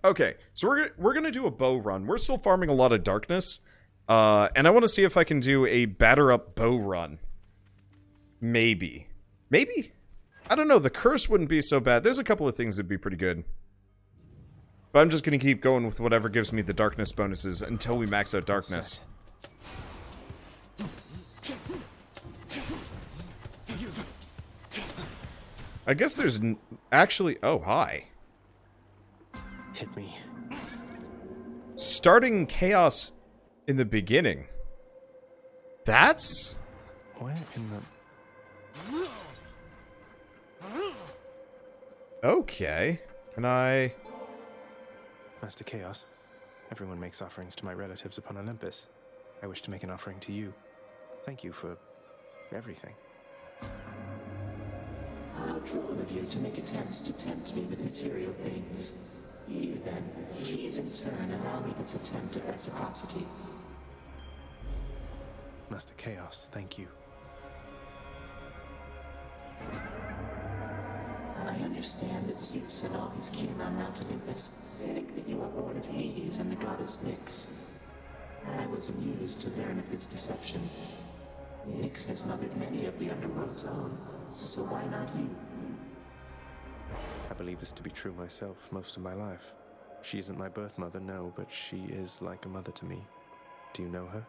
Okay, so we're gonna do a bow run. We're still farming a lot of darkness, and I want to see if I can do a batter up bow run. Maybe. I don't know. The curse wouldn't be so bad. There's a couple of things that'd be pretty good. But I'm just gonna keep going with whatever gives me the darkness bonuses until we max out darkness. I guess there's actually... Oh, hi. Hit me. Starting chaos in the beginning. That's... Where in the... Okay. Can I... Master Chaos, everyone makes offerings to my relatives upon Olympus. I wish to make an offering to you. Thank you for... everything. How droll of you to make attempts to tempt me with material things. You then, please in turn allow me this attempt at reciprocity. Master Chaos, thank you. I understand that Zeus and all his kin on Mount Olympus think that you are born of Hades and the goddess Nyx. I was amused to learn of this deception. Nyx has mothered many of the Underworld's own, so why not you? I believe this to be true myself most of my life. She isn't my birth mother, no, but she is like a mother to me. Do you know her?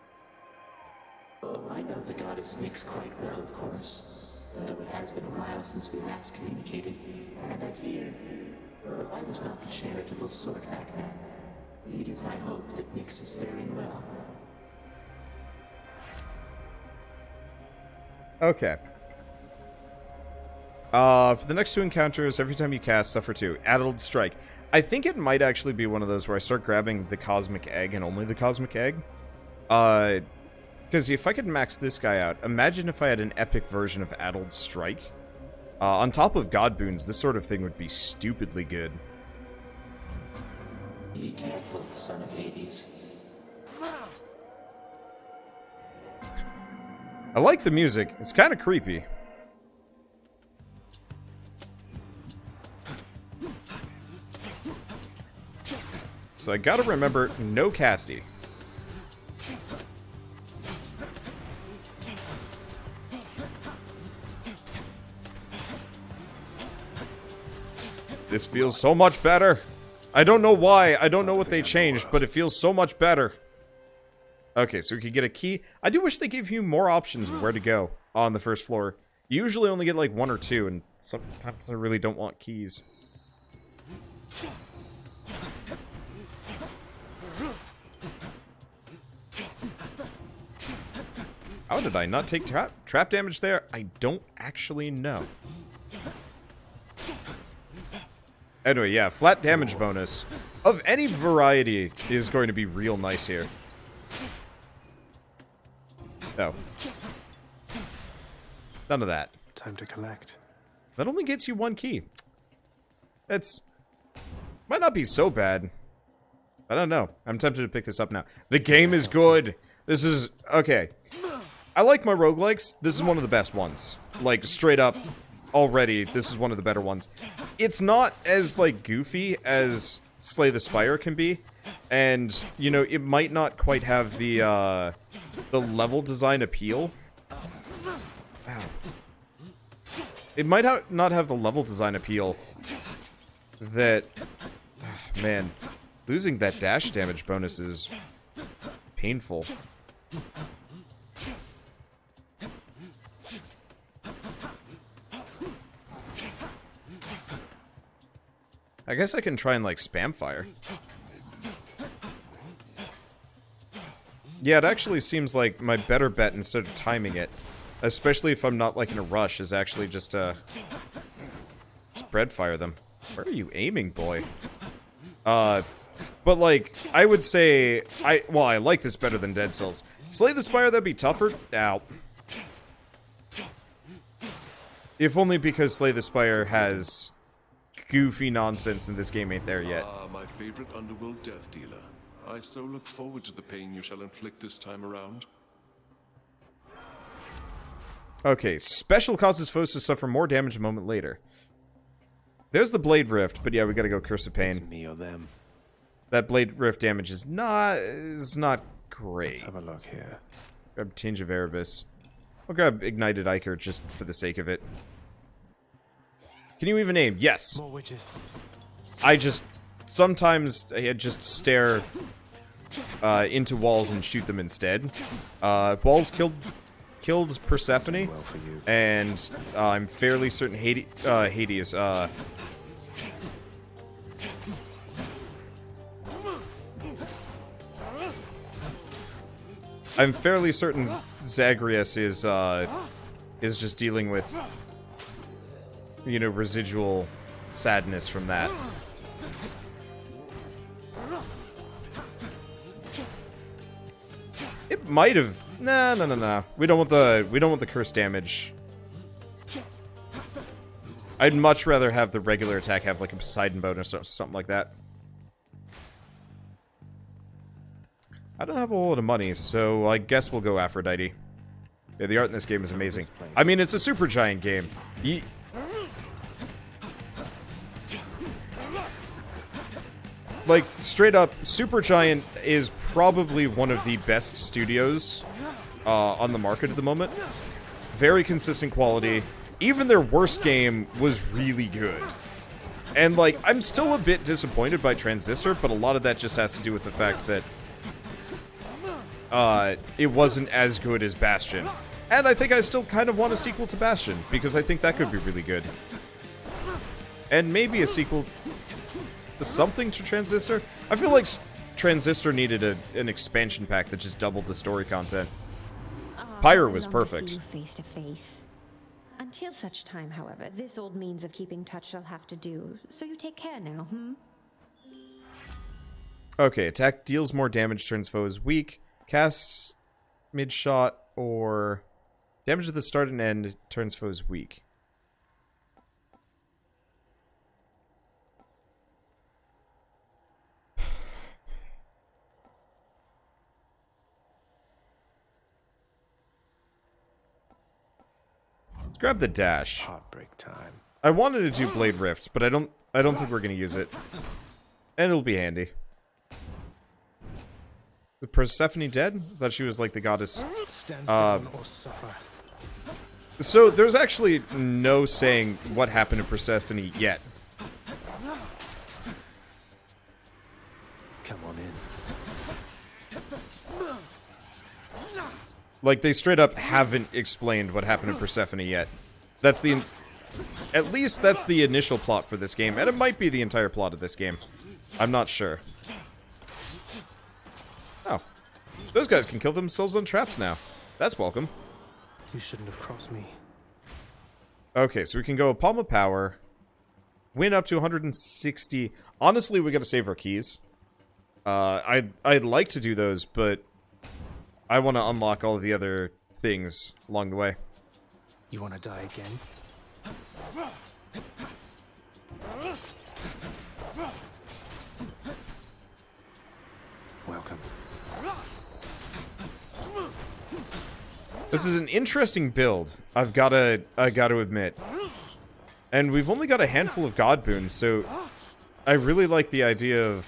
Oh, I know the goddess Nyx quite well, of course. Though it has been a while since we last communicated, and I fear, well, I was not the charitable sort back then. It is my hope that Nyx is faring well. Okay. For the next 2 encounters, every time you cast, suffer 2. Addled Strike. I think it might actually be one of those where I start grabbing the Cosmic Egg and only the Cosmic Egg. Because if I could max this guy out, imagine if I had an epic version of Addled Strike. On top of God Boons, this sort of thing would be stupidly good. Be careful, son of Hades. I like the music. It's kind of creepy. So I gotta remember, no casty. This feels so much better. I don't know why. I don't know what they changed, but it feels so much better. Okay, so we could get a key. I do wish they gave you more options of where to go on the first floor. You usually only get like 1 or 2, and sometimes I really don't want keys. How did I not take trap damage there? I don't actually know. Anyway, yeah, flat damage bonus of any variety is going to be real nice here. No. None of that. Time to collect. That only gets you 1 key. It's... might not be so bad. I don't know. I'm tempted to pick this up now. The game is good. This is... okay. I like my roguelikes. This is one of the best ones. Like, straight up, already, this is one of the better ones. It's not as, like, goofy as Slay the Spire can be. And, you know, it might not quite have the level design appeal. Wow. It might not have the level design appeal that... man, losing that dash damage bonus is painful. I guess I can try and, like, spam fire. Yeah, it actually seems like my better bet instead of timing it, especially if I'm not, like, in a rush, is actually just, spread fire them. Where are you aiming, boy? But, like, I would say, I like this better than Dead Cells. Slay the Spire, that'd be tougher? Ow. If only because Slay the Spire has goofy nonsense and this game ain't there yet. Ah, my favorite Underworld death dealer. I so look forward to the pain you shall inflict this time around. Okay, special causes foes to suffer more damage a moment later. There's the Blade Rift, but yeah, we gotta go Curse of Pain. It's me or them. that Blade Rift damage is not great. Let's have a look here. Grab Tinge of Erebus. I'll grab Ignited Ichor just for the sake of it. Can you even aim? Yes. More witches. Sometimes I just stare into walls and shoot them instead. Walls killed Persephone, Well for you. and I'm fairly certain Hades. I'm fairly certain Zagreus is just dealing with, you know, residual sadness from that. It might have. No. We don't want the curse damage. I'd much rather have the regular attack have like a Poseidon bonus or something like that. I don't have a whole lot of money, so I guess we'll go Aphrodite. Yeah, the art in this game is amazing. I mean, it's a Supergiant game. Like, straight up, Supergiant is probably one of the best studios on the market at the moment. Very consistent quality. Even their worst game was really good. And, like, I'm still a bit disappointed by Transistor, but a lot of that just has to do with the fact that it wasn't as good as Bastion. And I think I still kind of want a sequel to Bastion, because I think that could be really good. And maybe a sequel to something to Transistor? I feel like Transistor needed an expansion pack that just doubled the story content. Pyre was perfect. See you face to face. Until such time, however, this old means of keeping touch shall have to do. So you take care now, Okay, attack deals more damage, turns foes weak, casts mid-shot, or damage at the start and end, turns foes weak. Let's grab the dash. Heartbreak time. I wanted to do Blade Rift, but I don't think we're gonna use it. And it'll be handy. The Persephone dead? I thought she was like the goddess. Stand down or suffer. So there's actually no saying what happened to Persephone yet. Come on in. Like, they straight up haven't explained what happened to Persephone yet. That's the... At least that's the initial plot for this game, and it might be the entire plot of this game. I'm not sure. Oh. Those guys can kill themselves on traps now. That's welcome. You shouldn't have crossed me. Okay, so we can go a Palm of Power. Win up to 160. Honestly, we gotta save our keys. I'd like to do those, but I want to unlock all of the other things along the way. You want to die again? Welcome. This is an interesting build, I've gotta admit. And we've only got a handful of God boons, so I really like the idea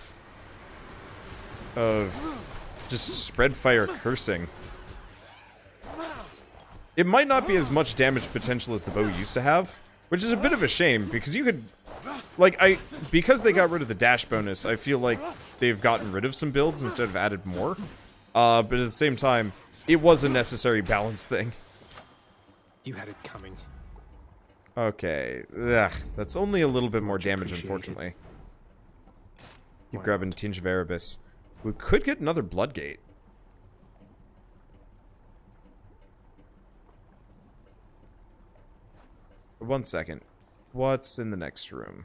of just spread fire cursing. It might not be as much damage potential as the bow used to have, which is a bit of a shame, because you could... Like, because they got rid of the dash bonus, I feel like they've gotten rid of some builds instead of added more. But at the same time, it was a necessary balance thing. You had it coming. Okay. Ugh, that's only a little bit more damage, appreciated. unfortunately. Keep Why grabbing not? Tinge of Erebus. We could get another Bloodgate. One second. What's in the next room?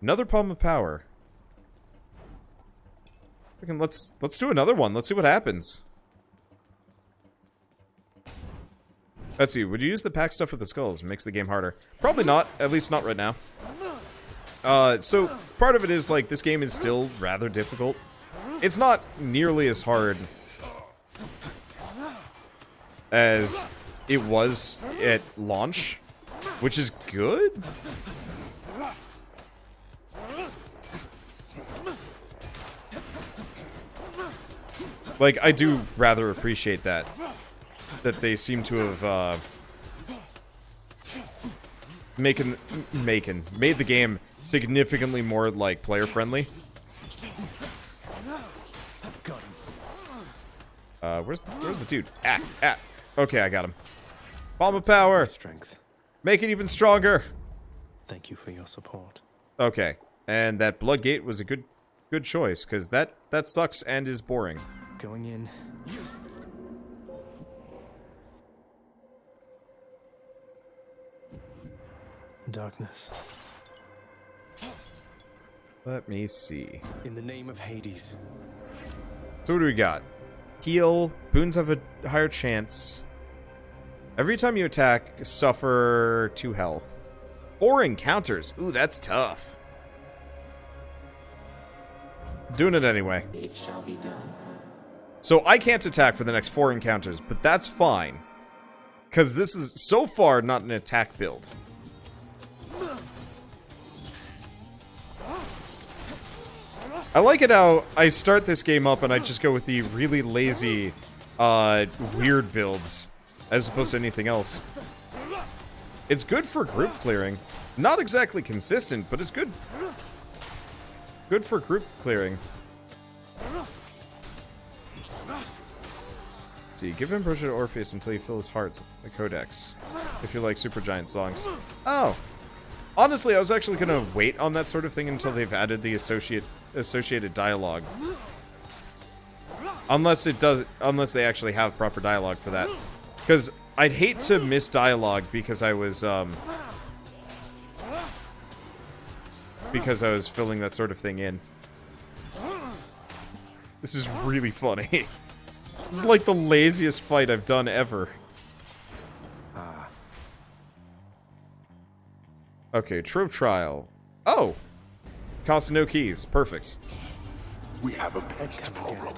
Another Palm of Power. Let's do another one. Let's see what happens. Let's see. Would you use the pack stuff with the skulls? Makes the game harder. Probably not. At least not right now. So part of it is like this game is still rather difficult. It's not nearly as hard as it was at launch, which is good. Like, I do rather appreciate that. That they seem to have, made the game significantly more, like, player-friendly. Where's the dude? Okay, I got him. Bomb of power! Strength. Make it even stronger! Thank you for your support. Okay, and that blood gate was a good choice, because that sucks and is boring. Going in. Darkness. Let me see. In the name of Hades. So what do we got? Heal. Boons have a higher chance. Every time you attack, suffer 2 health. 4 encounters. Ooh, that's tough. Doing it anyway. It shall be done. So I can't attack for the next 4 encounters, but that's fine. Because this is, so far, not an attack build. I like it how I start this game up and I just go with the really lazy, weird builds, as opposed to anything else. It's good for group clearing. Not exactly consistent, but it's good. Good for group clearing. Let's see, give Ambrosia to Orpheus until you fill his hearts, the Codex. If you like Supergiant songs. Oh. Honestly, I was actually gonna wait on that sort of thing until they've added the associated dialogue. Unless they actually have proper dialogue for that. Because I'd hate to miss dialogue because I was filling that sort of thing in. This is really funny. This is like the laziest fight I've done ever. Okay, Trove Trial. Oh! Cost no keys. Perfect. We have a pest problem.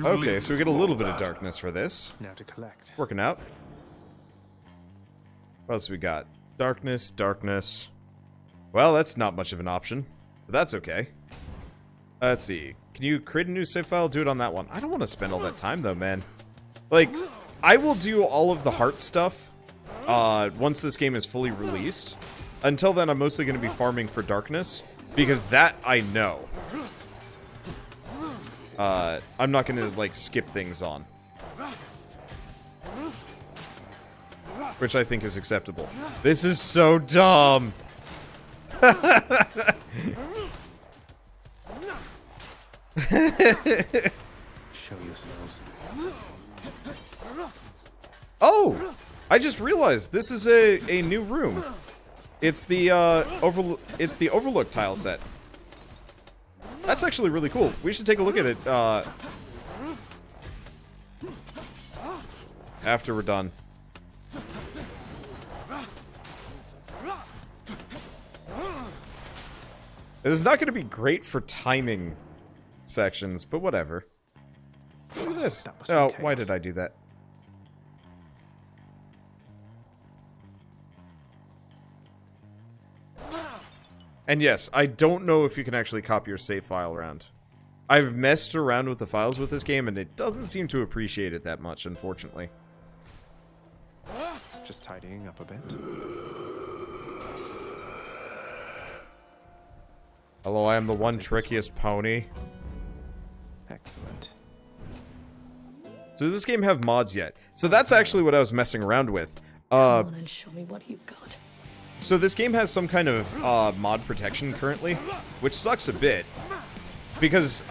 Okay, so we get a little bit of darkness for this. Now to collect. Working out. What else we got? Darkness, darkness. Well, that's not much of an option, but that's okay. Let's see. Can you create a new save file? Do it on that one. I don't want to spend all that time, though, man. Like, I will do all of the heart stuff once this game is fully released. Until then, I'm mostly going to be farming for darkness, because that I know. I'm not going to, like, skip things on. Which I think is acceptable. This is so dumb! Show yourselves. Oh! I just realized this is a new room. It's the Overlook tile set. That's actually really cool. We should take a look at it after we're done. This is not going to be great for timing sections, but whatever. Look at this. Oh, why did I do that? And yes, I don't know if you can actually copy your save file around. I've messed around with the files with this game, and it doesn't seem to appreciate it that much, unfortunately. Just tidying up a bit. Hello, I am the one trickiest pony. Excellent. So does this game have mods yet? So that's actually what I was messing around with. Come on and show me what you've got. So this game has some kind of mod protection currently, which sucks a bit. Because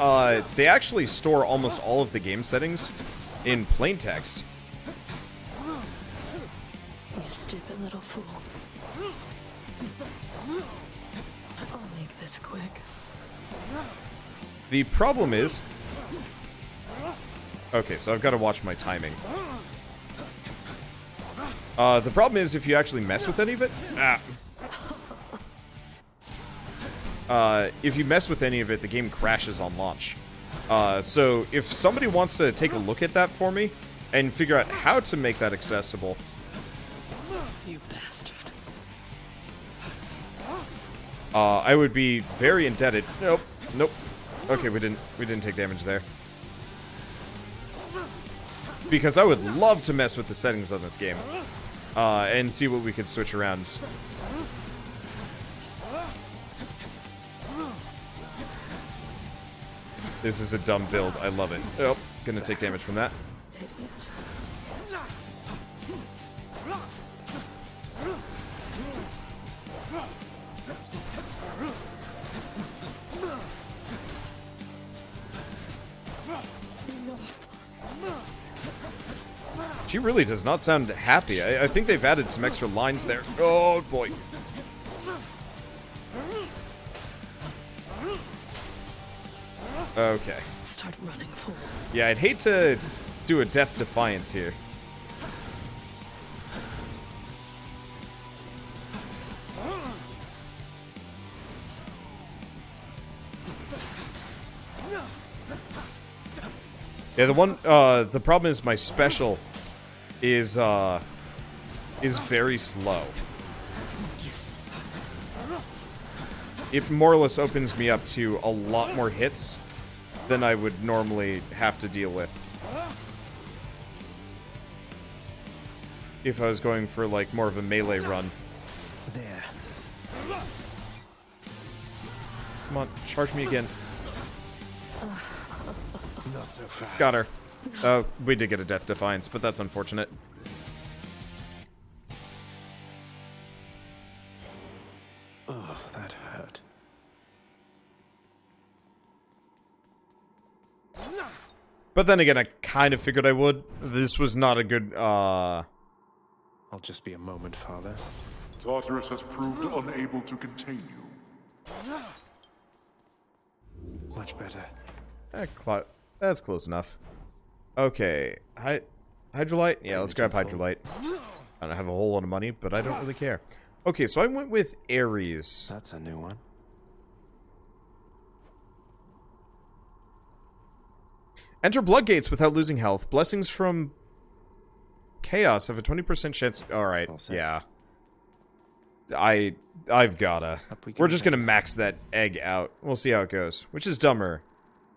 they actually store almost all of the game settings in plain text. You stupid little fool. I'll make this quick. The problem is... Okay, so I've got to watch my timing. The problem is if you actually mess with any of it... if you mess with any of it, the game crashes on launch. So if somebody wants to take a look at that for me and figure out how to make that accessible, You bastard. I would be very indebted. Nope, nope. Okay, we didn't take damage there. Because I would love to mess with the settings on this game, and see what we could switch around. This is a dumb build. I love it. Oh, gonna take damage from that. Idiot. She really does not sound happy. I think they've added some extra lines there. Oh, boy. Okay. Start running forward. Yeah, I'd hate to do a death defiance here. Yeah, the problem is my special is very slow. It more or less opens me up to a lot more hits than I would normally have to deal with. If I was going for, like, more of a melee run. There. Come on, charge me again. Not so fast. Got her. Oh, we did get a death defiance, but that's unfortunate. Oh, that hurt. But then again, I kind of figured I would. This was not a good, I'll just be a moment, Father. Tartarus has proved unable to contain you. Much better. That's close enough. Okay. Hydrolite? Yeah, let's grab Hydrolite. I don't have a whole lot of money, but I don't really care. Okay, so I went with Ares. That's a new one. Enter Bloodgates without losing health. Blessings from Chaos have a 20% chance. Alright, All set. yeah. I've gotta. Up we go We're just then. gonna max that egg out. We'll see how it goes. Which is dumber?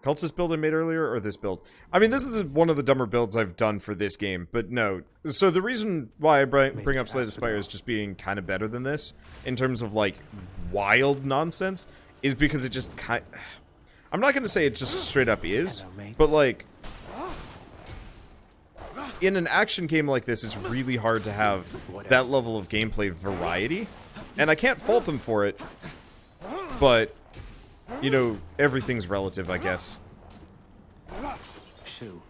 Cultist build I made earlier, or this build? I mean, this is one of the dumber builds I've done for this game, but no. So the reason why I bring up Slay the Spire as just being kind of better than this, in terms of, like, wild nonsense, is because it just kind... I'm not gonna say it just straight up is, Hello, mates. but, like... In an action game like this, it's really hard to have What that else? level of gameplay variety. And I can't fault them for it, but... You know, everything's relative, I guess. Shoo.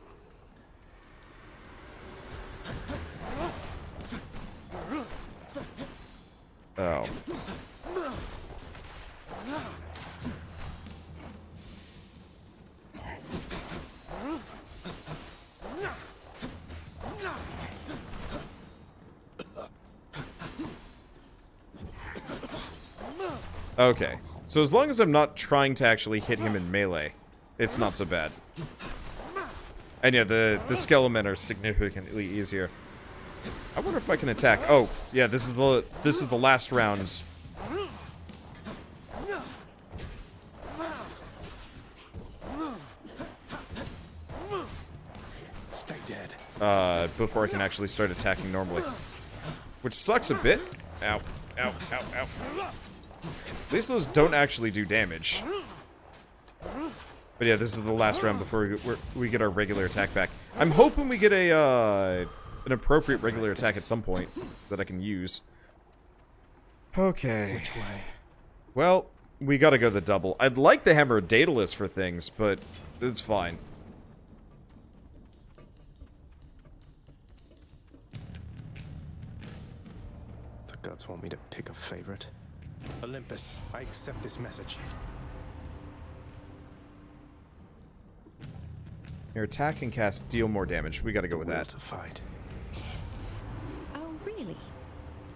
Oh. Okay. So as long as I'm not trying to actually hit him in melee, it's not so bad. And yeah, the Skelemen are significantly easier. I wonder if I can attack. Oh, yeah, this is the last round. Stay dead. Before I can actually start attacking normally. Which sucks a bit. Ow, ow, ow, ow. At least those don't actually do damage. But yeah, this is the last round before we get our regular attack back. I'm hoping we get an appropriate regular attack at some point that I can use. Okay. Which way? Well, we gotta go the double. I'd like the Hammer of Daedalus for things, but it's fine. The gods want me to pick a favorite. Olympus, I accept this message. Your attack and cast deal more damage. We gotta go with Will that. to fight. Oh, really?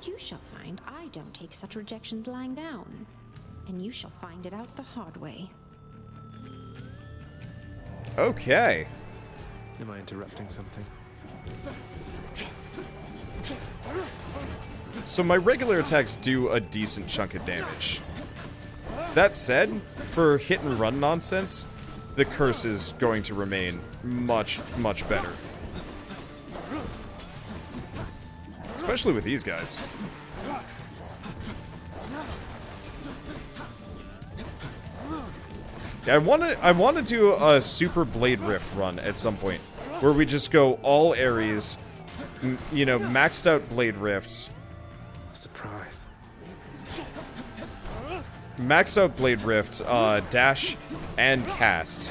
You shall find I don't take such rejections lying down. And you shall find it out the hard way. Okay. Am I interrupting something? So my regular attacks do a decent chunk of damage. That said, for hit and run nonsense, the curse is going to remain much, much better. Especially with these guys. Yeah, I want to do a Super Blade Rift run at some point, where we just go all Ares, you know, maxed out Blade Rifts. Surprise. Maxed out Blade Rift, dash, and cast.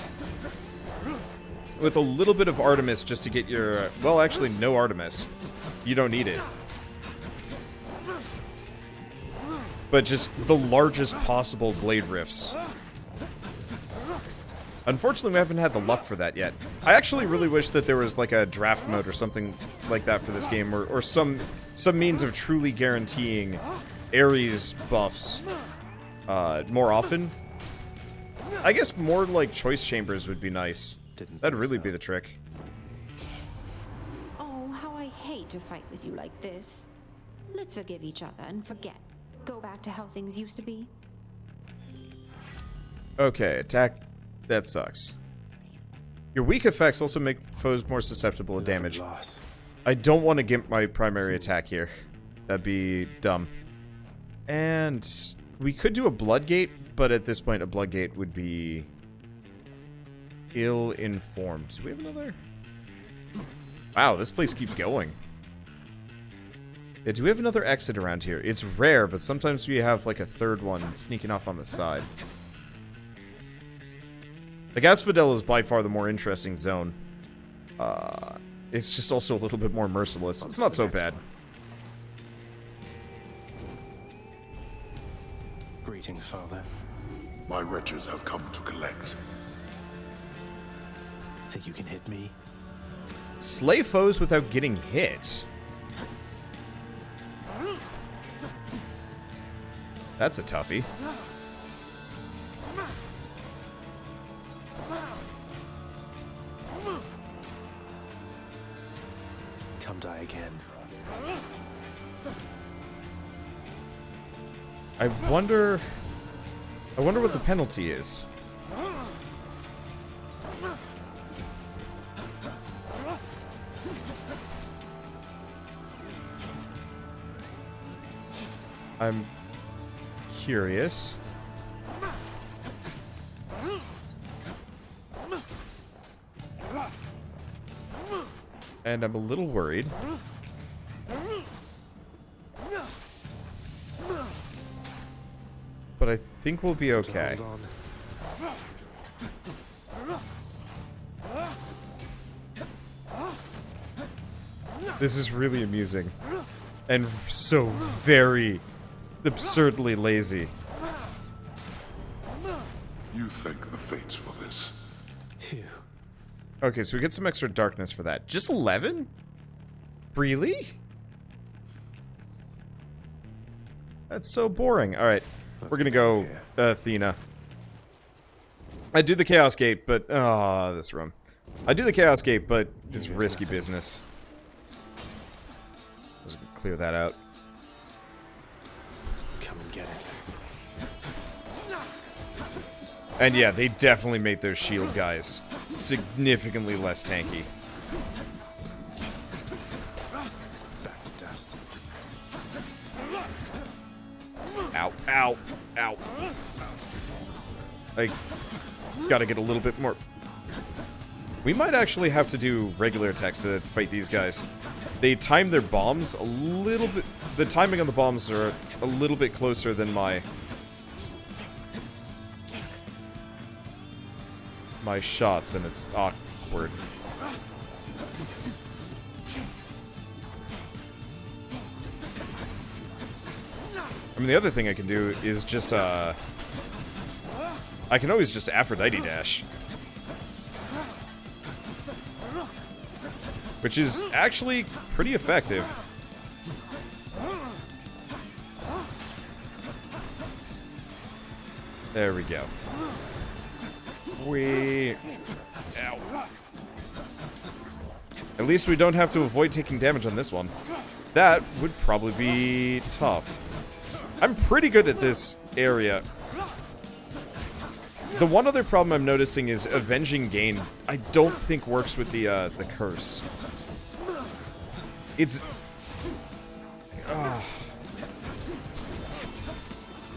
With a little bit of Artemis just to get your... Well, actually, no Artemis. You don't need it. But just the largest possible Blade Rifts. Unfortunately, we haven't had the luck for that yet. I actually really wish that there was like a draft mode or something like that for this game, or some means of truly guaranteeing Ares buffs more often. I guess more like choice chambers would be nice. That'd really be the trick. Oh, how I hate to fight with you like this. Let's forgive each other and forget. Go back to how things used to be. Okay, attack. That sucks. Your weak effects also make foes more susceptible to damage. Loss. I don't want to gimp my primary attack here. That'd be dumb. And we could do a Bloodgate, but at this point a Bloodgate would be ill-informed. Do we have another? Wow, this place keeps going. Yeah, do we have another exit around here? It's rare, but sometimes we have like a third one sneaking off on the side. Like, Asphodel is by far the more interesting zone. It's just also a little bit more merciless. It's not so bad. Greetings, Father. My wretches have come to collect. Think you can hit me? Slay foes without getting hit. That's a toughie. Come die again. I wonder what the penalty is. I'm curious. And I'm a little worried. But I think we'll be okay. Hold on. This is really amusing. And so very absurdly lazy. You thank the fates for this. Phew. Okay, so we get some extra darkness for that. Just 11? Really? That's so boring. Alright, we're gonna go Athena. I do the Chaos Gate, but... Oh, this room. I do the Chaos Gate, but it's risky business. Let's clear that out. Come and get it. And yeah, they definitely made those shield guys significantly less tanky. Back to dust. Ow, ow, ow. I gotta get a little bit more... We might actually have to do regular attacks to fight these guys. They time their bombs a little bit... The timing on the bombs are a little bit closer than my shots, and it's awkward. I mean, the other thing I can do is just, I can always just Aphrodite dash. Which is actually pretty effective. There we go. We... Ow. At least we don't have to avoid taking damage on this one. That would probably be tough. I'm pretty good at this area. The one other problem I'm noticing is Avenging Gain. I don't think works with the curse. It's...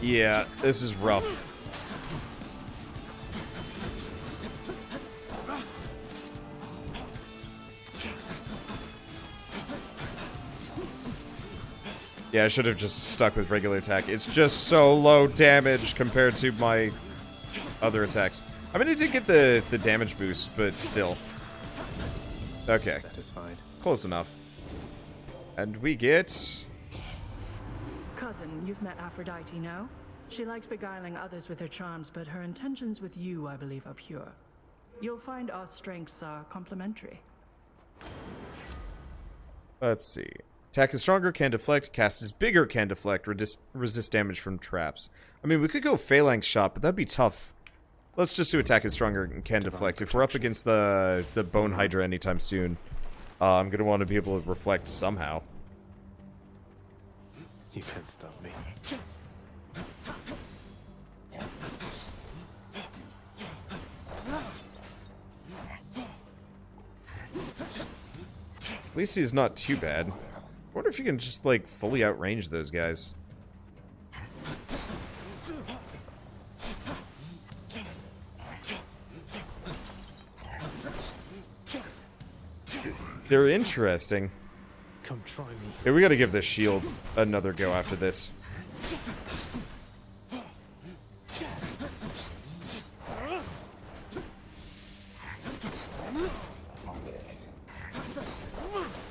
Yeah, this is rough. Yeah, I should have just stuck with regular attack. It's just so low damage compared to my other attacks. I mean, I did get the damage boost, but still. Okay. Satisfied. Close enough. And we get... Cousin, you've met Aphrodite now? She likes beguiling others with her charms, but her intentions with you, I believe, are pure. You'll find our strengths are complementary. Let's see. Attack is stronger, can deflect. Cast is bigger, can deflect. Resist damage from traps. I mean, we could go Phalanx Shot, but that'd be tough. Let's just do attack is stronger and can deflect. If we're up against the Bone Hydra anytime soon, I'm going to want to be able to reflect somehow. You can't stop me. At least he's not too bad. I wonder if you can just, like, fully outrange those guys. They're interesting. Come try me. Hey, we gotta give this shield another go after this.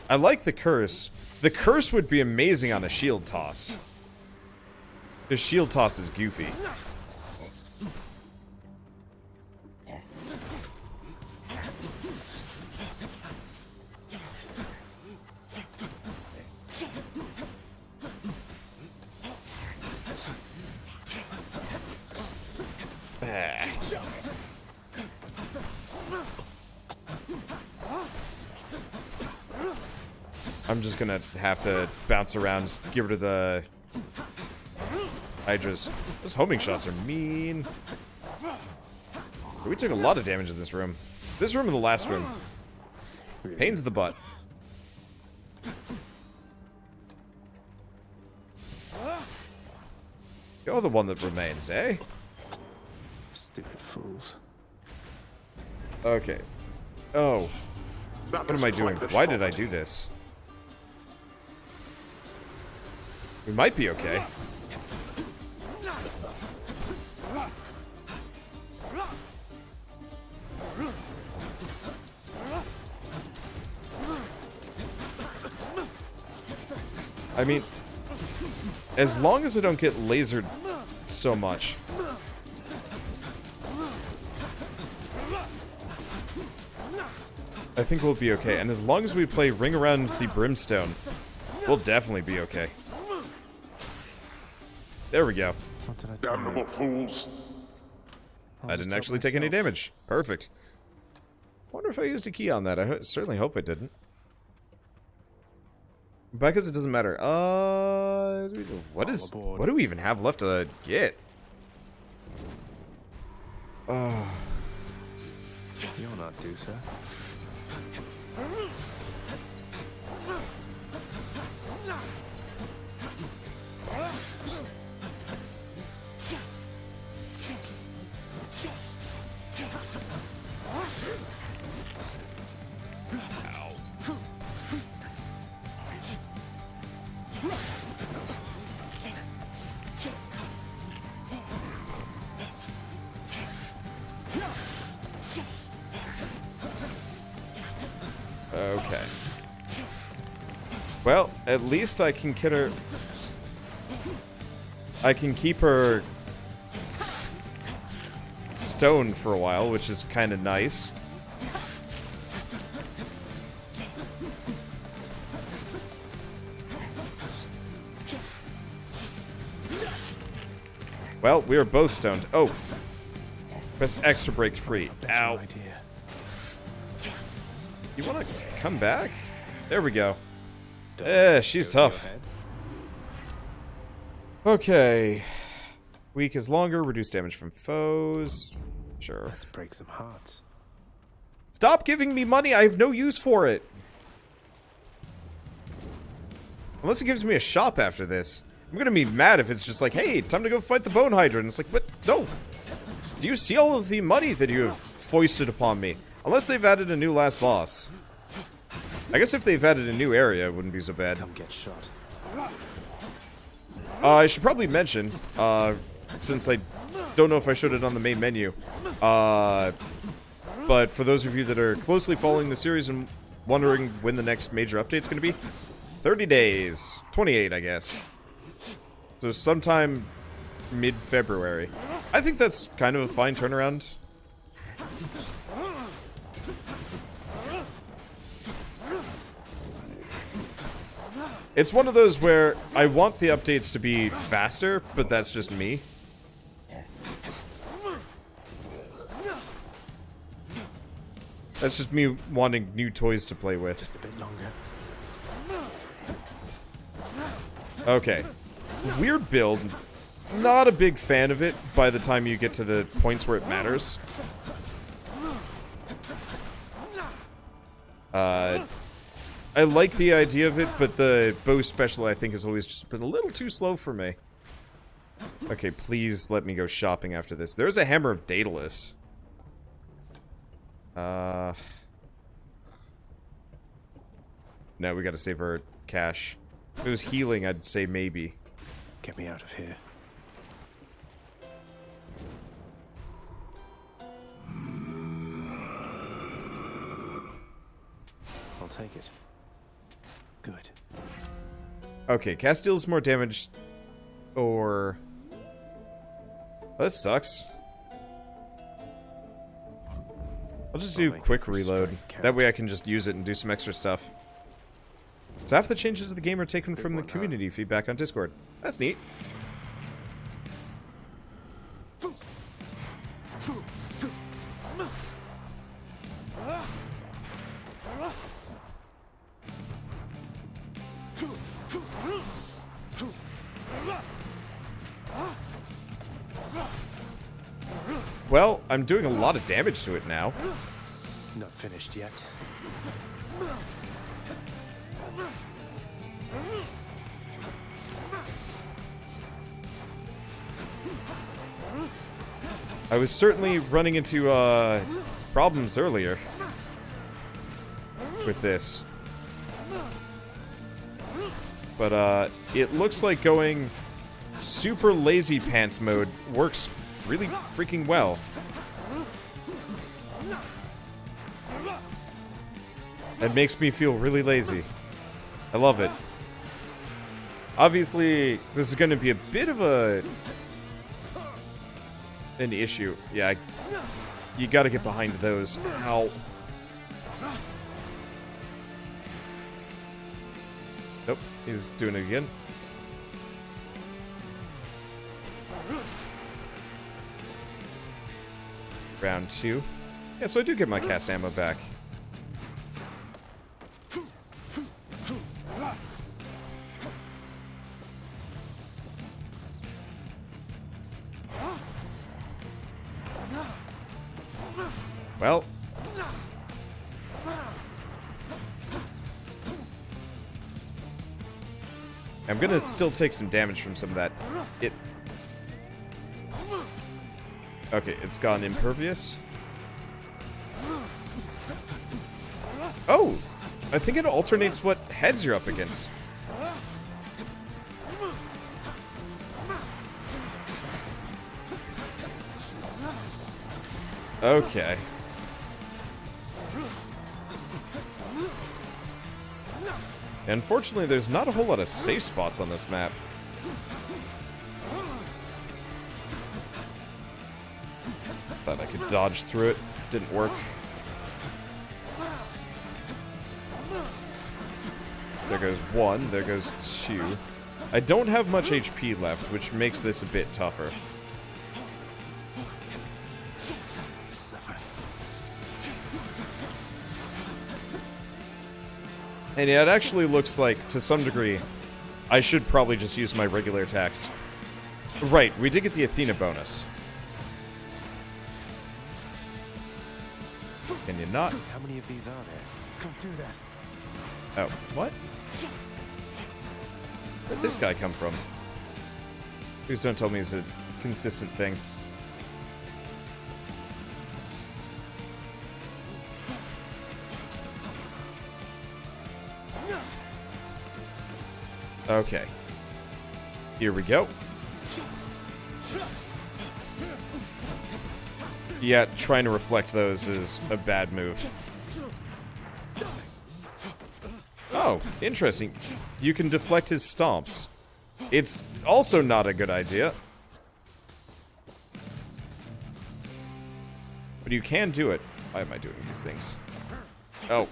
I like the curse. The curse would be amazing on a shield toss. The shield toss is goofy. I'm just gonna have to bounce around, get rid of the Hydras. Those homing shots are mean. We took a lot of damage in this room. This room and the last room. Pains in the butt. You're the one that remains, eh? Stupid fools. Okay. Oh. What am I doing? Why did I do this? We might be okay. I mean, as long as I don't get lasered so much. I think we'll be okay. And as long as we play Ring Around the Brimstone, we'll definitely be okay. There we go. What did I tell you? Damnable fools. I didn't actually take any damage. Perfect. Wonder if I used a key on that. I certainly hope I didn't. Because it doesn't matter. What do we even have left to get? You're not due, sir. Okay. Well, at least I can get her... I can keep her stoned for a while, which is kind of nice. Well, we are both stoned. Oh. Press X to break free. Ow. Idea. You want to come back? There we go. She's Go tough. ahead. Okay. Weak is longer. Reduce damage from foes. Sure. Let's break some hearts. Stop giving me money. I have no use for it. Unless it gives me a shop after this. I'm gonna be mad if it's just like, hey, time to go fight the Bone Hydra. And it's like, what? No. Do you see all of the money that you have foisted upon me? Unless they've added a new last boss. I guess if they've added a new area, it wouldn't be so bad. Come get shot. I should probably mention, since I don't know if I showed it on the main menu, but for those of you that are closely following the series and wondering when the next major update's going to be, 30 days. 28, I guess. So sometime mid-February. I think that's kind of a fine turnaround. It's one of those where I want the updates to be faster, but that's just me. That's just me wanting new toys to play with. Just a bit longer. Okay. Weird build. Not a big fan of it by the time you get to the points where it matters. I like the idea of it, but the bow special I think has always just been a little too slow for me. Okay, please let me go shopping after this. There's a Hammer of Daedalus. No, we gotta save our cash. If it was healing, I'd say maybe. Get me out of here. I'll take it. Good. Okay, cast deals more damage, or... Oh, this sucks. I'll just do quick reload. That way I can just use it and do some extra stuff. So half the changes of the game are taken from the community feedback on Discord. That's neat. Well, I'm doing a lot of damage to it now. Not finished yet. I was certainly running into problems earlier with this. But it looks like going super lazy pants mode works really freaking well. It makes me feel really lazy. I love it. Obviously, this is going to be a bit of an issue. Yeah, you got to get behind those. Ow. Nope, he's doing it again. Round 2. Yeah, so I do get my cast ammo back. Well. I'm gonna still take some damage from some of that. Okay, it's gone impervious. Oh! I think it alternates what heads you're up against. Okay. Unfortunately, there's not a whole lot of safe spots on this map. Thought I could dodge through it. Didn't work. There goes 1. There goes 2. I don't have much HP left, which makes this a bit tougher. And yeah, it actually looks like, to some degree, I should probably just use my regular attacks. Right, we did get the Athena bonus. Can you not? How many of these are there? Can't do that. Oh, what? Where'd this guy come from? Please don't tell me it's a consistent thing. Okay. Here we go. Yeah, trying to reflect those is a bad move. Oh, interesting. You can deflect his stomps. It's also not a good idea. But you can do it. Why am I doing these things? Oh.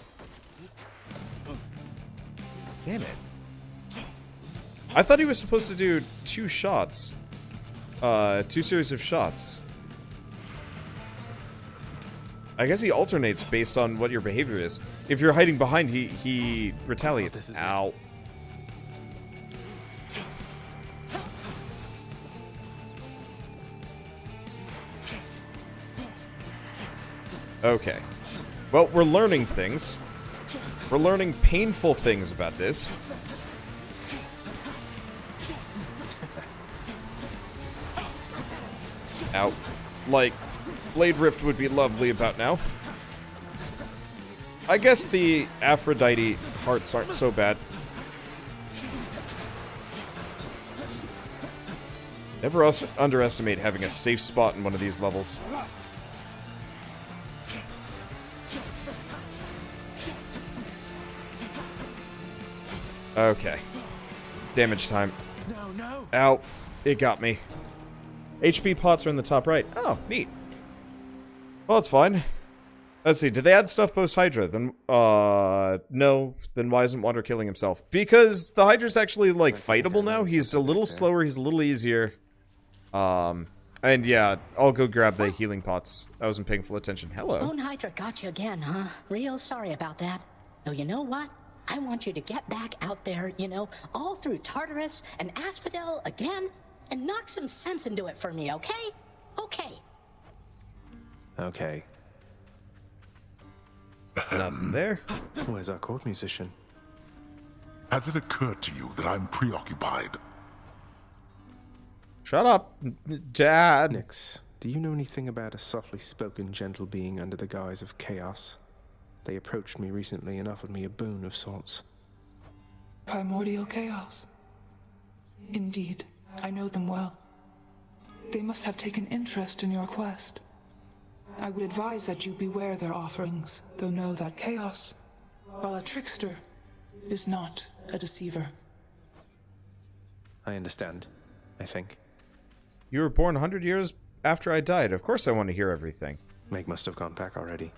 Damn it. I thought he was supposed to do 2 shots. 2 series of shots. I guess he alternates based on what your behavior is. If you're hiding behind, he retaliates. Ow. Okay. Well, we're learning things. We're learning painful things about this. Ow. Like, Blade Rift would be lovely about now. I guess the Aphrodite hearts aren't so bad. Never underestimate having a safe spot in one of these levels. Okay. Damage time. No, no. Ow. It got me. HP pots are in the top right. Oh, neat. Well, that's fine. Let's see, did they add stuff post-Hydra? Then, no. Then why isn't Wander killing himself? Because the Hydra's actually, like, fightable now. He's a little slower, he's a little easier. And yeah, I'll go grab the healing pots. I wasn't paying full attention. Hello. Bone Hydra got you again, huh? Real sorry about that. Though you know what? I want you to get back out there, you know, all through Tartarus and Asphodel again, and knock some sense into it for me, okay? Okay. Okay. Nothing there. Where's our court musician? Has it occurred to you that I'm preoccupied? Shut up, Dad. Nix, do you know anything about a softly spoken gentle being under the guise of chaos? They approached me recently and offered me a boon of sorts. Primordial chaos. Indeed, I know them well. They must have taken interest in your quest. I would advise that you beware their offerings, though know that chaos, while a trickster, is not a deceiver. I understand, I think. You were born 100 years after I died. Of course I want to hear everything. Meg must have gone back already.